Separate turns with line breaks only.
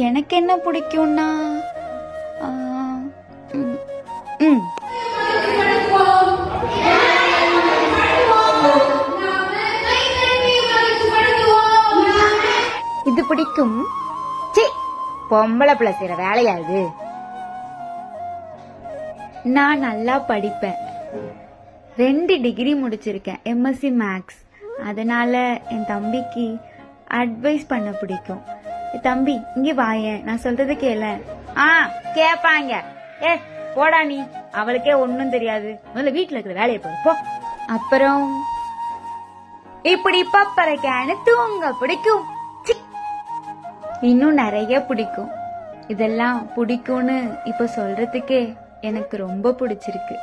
எனக்கு என்ன பிடிக்கும்னா ஆ, ம், ம். இது பிடிக்கும். சி, பொம்பளை பிள்ளை செய்யற வேலையா இது? நான் நல்லா படிப்பேன். 2 டிகிரி முடிச்சிருக்கேன், எம்எஸ்சி மேக்ஸ். அதனால என் தம்பிக்கு அட்வைஸ் பண்ண பிடிக்கும். தம்பி இங்க வாயேன், நான் சொல்றது கேள. கேப்பாங்க. ஏ போடா நீ, அவளுக்கே ஒன்னும் தெரியாது, முதல்ல வீட்டுல இருக்கிற வேலையை போ. அப்புறம் இப்படி பப்பரைக்கான தூங்க பிடிக்கும். சி, இன்னும் நிறைய பிடிக்கும். இதெல்லாம் பிடிக்கும்னு இப்ப சொல்றதுக்கே எனக்கு ரொம்ப பிடிச்சிருக்கு.